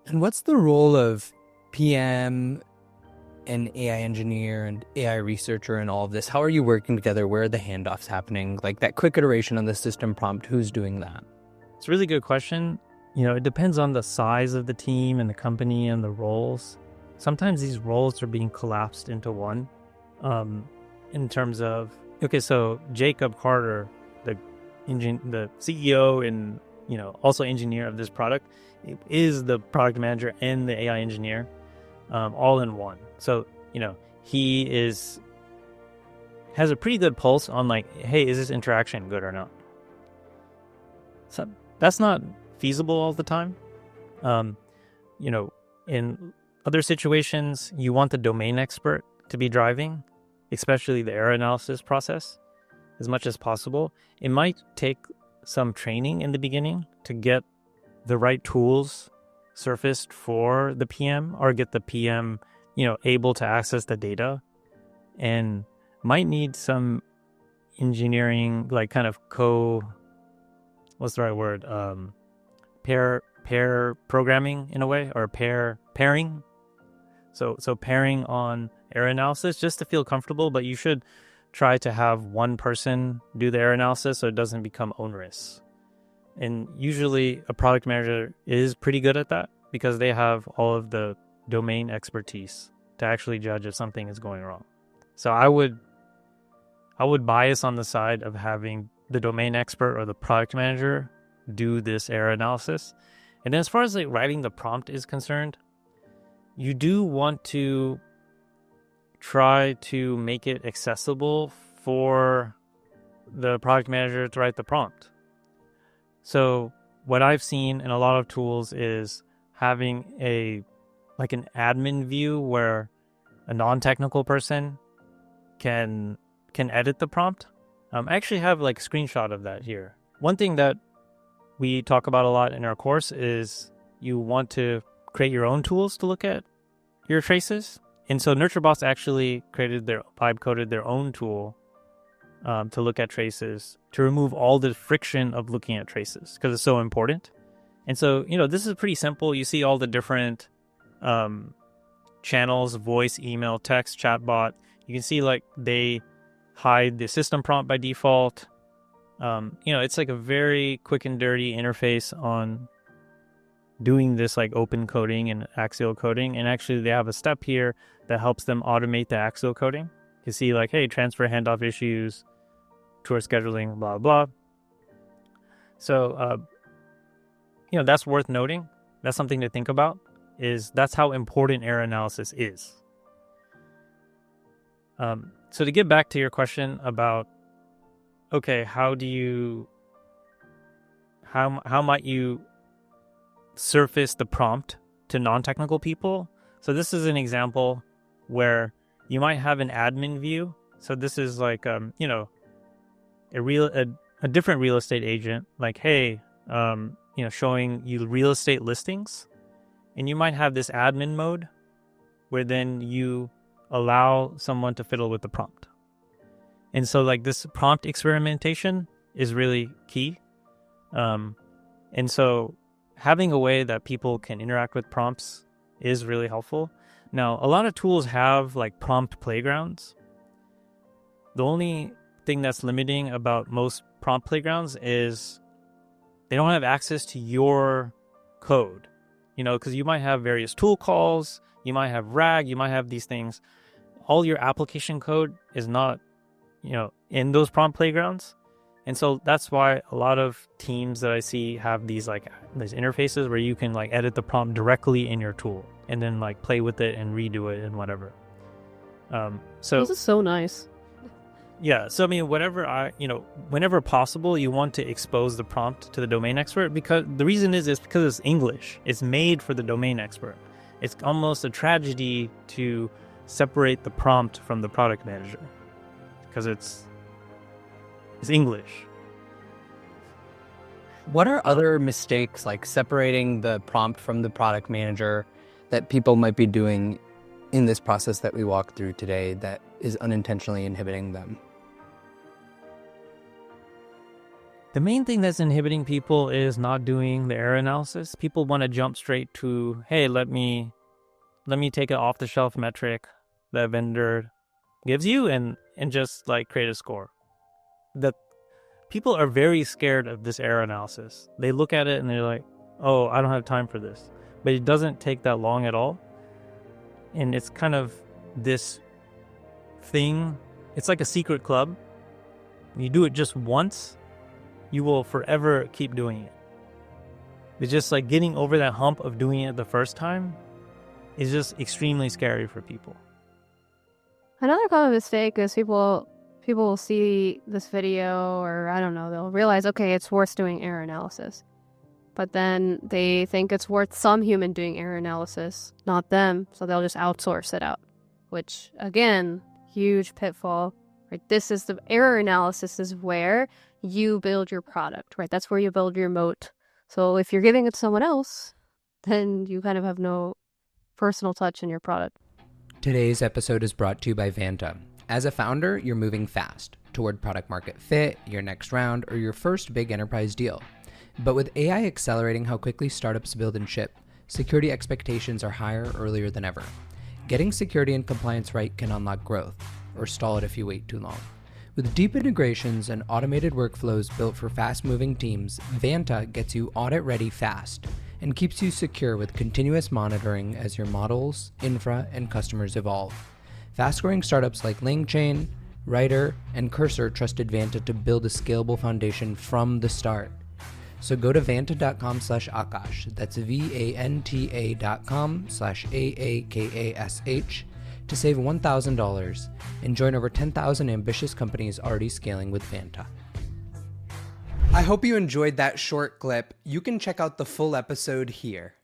And what's the role of PM and AI engineer and AI researcher and all of this? How are you working together? Where are the handoffs happening? Like that quick iteration on the system prompt, who's doing that? It's a really good question. It depends on the size of the team and the company and the roles. Sometimes these roles are being collapsed into one. In terms of, okay, so Jacob Carter, the CEO and also engineer of this product, is the product manager and the AI engineer, all in one. So he has a pretty good pulse on like, hey, is this interaction good or not? So that's not feasible all the time. In other situations, you want the domain expert to be driving, especially the error analysis process, as much as possible. It might take some training in the beginning to get the right tools surfaced for the PM, or get the PM, able to access the data, and might need some engineering, like kind of what's the right word? Pair programming in a way, or pairing. So pairing on error analysis just to feel comfortable, but you should try to have one person do the error analysis so it doesn't become onerous. And usually a product manager is pretty good at that because they have all of the domain expertise to actually judge if something is going wrong. So I would bias on the side of having the domain expert or the product manager do this error analysis. And then as far as like writing the prompt is concerned, you do want to try to make it accessible for the product manager to write the prompt. So what I've seen in a lot of tools is having an admin view where a non-technical person can edit the prompt. I actually have like a screenshot of that here. One thing that we talk about a lot in our course is you want to create your own tools to look at your traces. And so NurtureBots actually vibe coded their own tool to look at traces, to remove all the friction of looking at traces because it's so important. And so, this is pretty simple. You see all the different channels: voice, email, text, chatbot. You can see like they hide the system prompt by default. It's like a very quick and dirty interface on doing this like open coding and axial coding. And actually they have a step here that helps them automate the axial coding. You see like, hey, transfer handoff issues, tour scheduling, blah, blah. So, that's worth noting. That's something to think about, that's how important error analysis is. So to get back to your question about, okay, how might you surface the prompt to non-technical people? So this is an example where you might have an admin view. So this is like, a different real estate agent, like, hey, showing you real estate listings. And you might have this admin mode where then you allow someone to fiddle with the prompt. And so like this prompt experimentation is really key. And so having a way that people can interact with prompts is really helpful. Now, a lot of tools have like prompt playgrounds. The only thing that's limiting about most prompt playgrounds is they don't have access to your code, because you might have various tool calls, you might have RAG, you might have these things. All your application code is not, in those prompt playgrounds. And so that's why a lot of teams that I see have these interfaces where you can like edit the prompt directly in your tool and then like play with it and redo it and whatever. So this is so nice. Yeah. So I mean, whenever possible, you want to expose the prompt to the domain expert, because the reason is because it's English. It's made for the domain expert. It's almost a tragedy to separate the prompt from the product manager because it's English. What are other mistakes, like separating the prompt from the product manager, that people might be doing in this process that we walked through today that is unintentionally inhibiting them? The main thing that's inhibiting people is not doing the error analysis. People want to jump straight to, hey, let me take an off-the-shelf metric that vendor gives you and just like create a score. The people are very scared of this error analysis. They look at it and they're like, oh, I don't have time for this. But it doesn't take that long at all. And it's kind of this thing. It's like a secret club. You do it just once, you will forever keep doing it. It's just like getting over that hump of doing it the first time is just extremely scary for people. Another common mistake is people will see this video, or I don't know, they'll realize, okay, it's worth doing error analysis. But then they think it's worth some human doing error analysis, not them, so they'll just outsource it out. Which, again, huge pitfall, right? This is the error analysis is where you build your product, right? That's where you build your moat. So if you're giving it to someone else, then you kind of have no personal touch in your product. Today's episode is brought to you by Vanta. As a founder, you're moving fast toward product market fit, your next round, or your first big enterprise deal. But with AI accelerating how quickly startups build and ship, security expectations are higher earlier than ever. Getting security and compliance right can unlock growth, or stall it if you wait too long. With deep integrations and automated workflows built for fast-moving teams, Vanta gets you audit-ready fast and keeps you secure with continuous monitoring as your models, infra, and customers evolve. Fast-growing startups like LangChain, Writer, and Cursor trusted Vanta to build a scalable foundation from the start. So go to vanta.com/Akash, that's vanta.com/AAKASH, to save $1,000 and join over 10,000 ambitious companies already scaling with Vanta. I hope you enjoyed that short clip. You can check out the full episode here.